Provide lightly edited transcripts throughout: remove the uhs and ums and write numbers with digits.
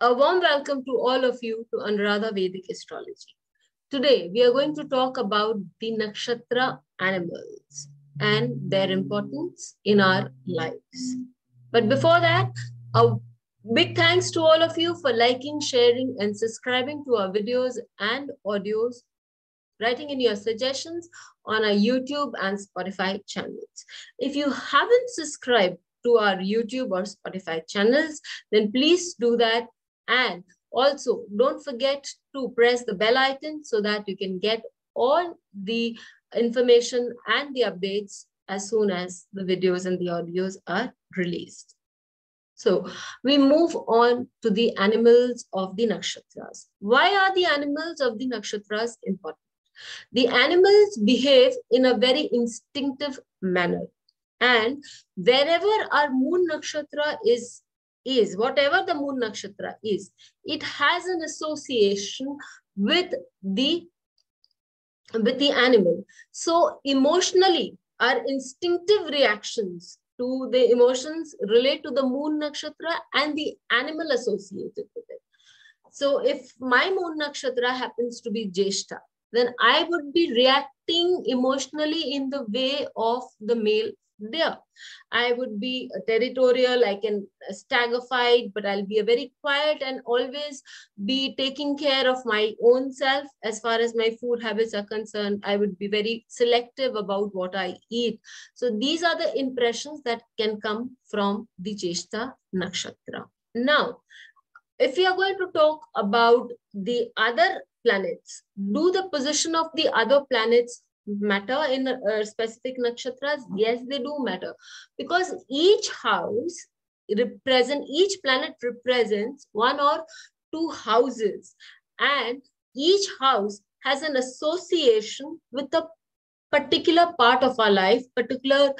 A warm welcome to all of you to Anuradha Vedic Astrology. Today, we are going to talk about the Nakshatra animals and their importance in our lives. But before that, a big thanks to all of you for liking, sharing, and subscribing to our videos and audios, writing in your suggestions on our YouTube and Spotify channels. If you haven't subscribed to our YouTube or Spotify channels, then please do that. And also don't forget to press the bell icon so that you can get all the information and the updates as soon as the videos and the audios are released. So we move on to the animals of the nakshatras. Why are the animals of the nakshatras important? The animals behave in a very instinctive manner. And wherever our moon nakshatra is, whatever the moon nakshatra is, it has an association with the animal. So emotionally, our instinctive reactions to the emotions relate to the moon nakshatra and the animal associated with it. So if my moon nakshatra happens to be Jeshta, then I would be reacting emotionally in the way of the male deer. I would be territorial, I can stag a fight, but I'll be a very quiet and always be taking care of my own self. As far as my food habits are concerned, I would be very selective about what I eat. So these are the impressions that can come from the Jeshta nakshatra. Now, if we are going to talk about the other planets, do the position of the other planets matter in specific nakshatras? Yes, they do matter, because each planet represents one or two houses, and each house has an association with a particular part of our life, particular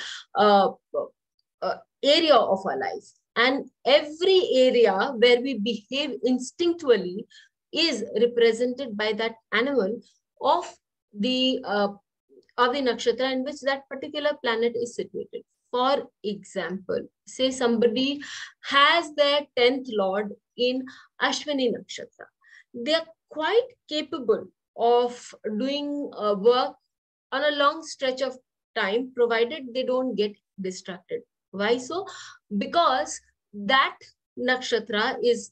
area of our life. And every area where we behave instinctually is represented by that animal of the nakshatra in which that particular planet is situated. For example, say somebody has their 10th lord in Ashwini nakshatra. They are quite capable of doing work on a long stretch of time, provided they don't get distracted. Why so? Because that nakshatra is,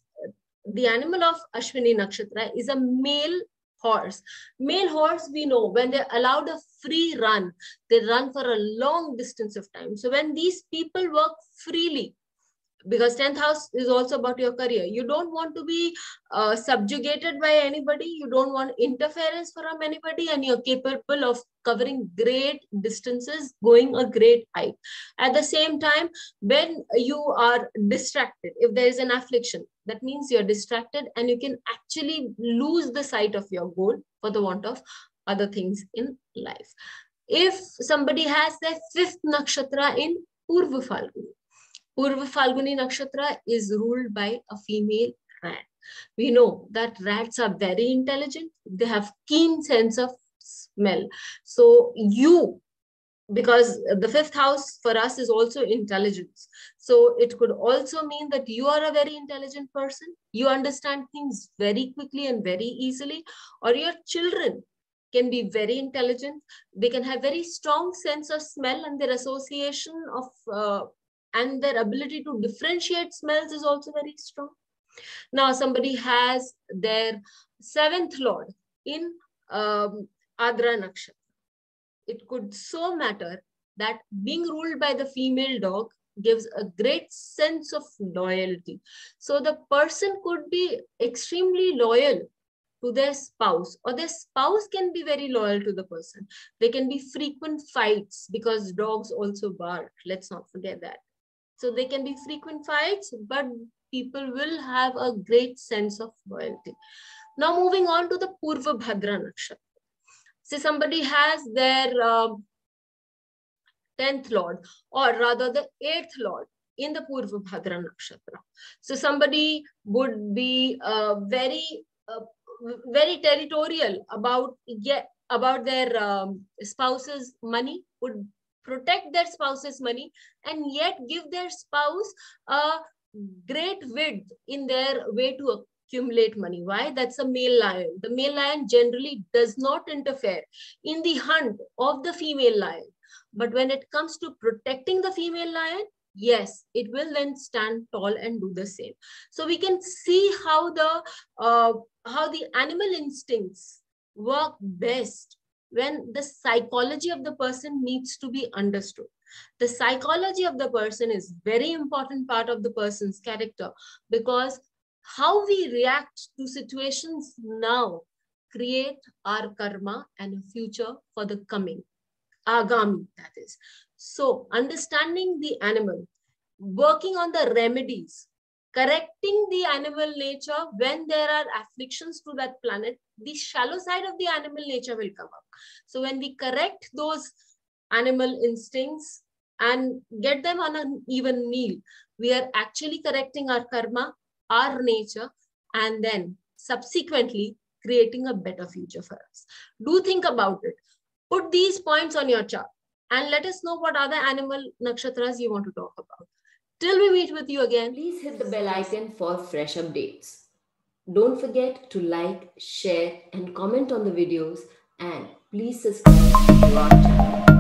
the animal of Ashwini nakshatra is a male horse. Male horse, we know, when they're allowed a free run, they run for a long distance of time. So when these people work freely, because 10th house is also about your career, you don't want to be subjugated by anybody, you don't want interference from anybody, and you're capable of covering great distances, going a great height. At the same time, when you are distracted, if there is an affliction, that means you're distracted and you can actually lose the sight of your goal for the want of other things in life. If somebody has their 5th nakshatra in Purva Falguni, Purva Falguni nakshatra is ruled by a female rat. We know that rats are very intelligent. They have keen sense of smell. So because the 5th house for us is also intelligence. So it could also mean that you are a very intelligent person. You understand things very quickly and very easily. Or your children can be very intelligent. They can have very strong sense of smell, and their association of and their ability to differentiate smells is also very strong. Now, somebody has their 7th lord in Adra nakshatra. It could so matter that being ruled by the female dog gives a great sense of loyalty. So the person could be extremely loyal to their spouse, or their spouse can be very loyal to the person. There can be frequent fights because dogs also bark. Let's not forget that. So there can be frequent fights, but people will have a great sense of loyalty. Now moving on to the Purva Bhadra nakshatra. Say somebody has their 10th lord, or rather the 8th lord in the Purva Bhadra nakshatra. So somebody would be very territorial about their spouse's money, would protect their spouse's money, and yet give their spouse a great width in their way to accumulate money. Why? That's a male lion. The male lion generally does not interfere in the hunt of the female lion. But when it comes to protecting the female lion, yes, it will then stand tall and do the same. So we can see how the animal instincts work best when the psychology of the person needs to be understood. The psychology of the person is very important part of the person's character, because how we react to situations now create our karma and a future for the coming, agami, that is. So understanding the animal, working on the remedies, correcting the animal nature when there are afflictions to that planet, the shallow side of the animal nature will come up. So when we correct those animal instincts and get them on an even meal, we are actually correcting our karma, our nature, and then subsequently creating a better future for us. Do think about it. Put these points on your chart and let us know what other animal nakshatras you want to talk about. Till we meet with you again, Please hit the bell icon for fresh updates. Don't forget to like, share, and comment on the videos, and please subscribe to our channel.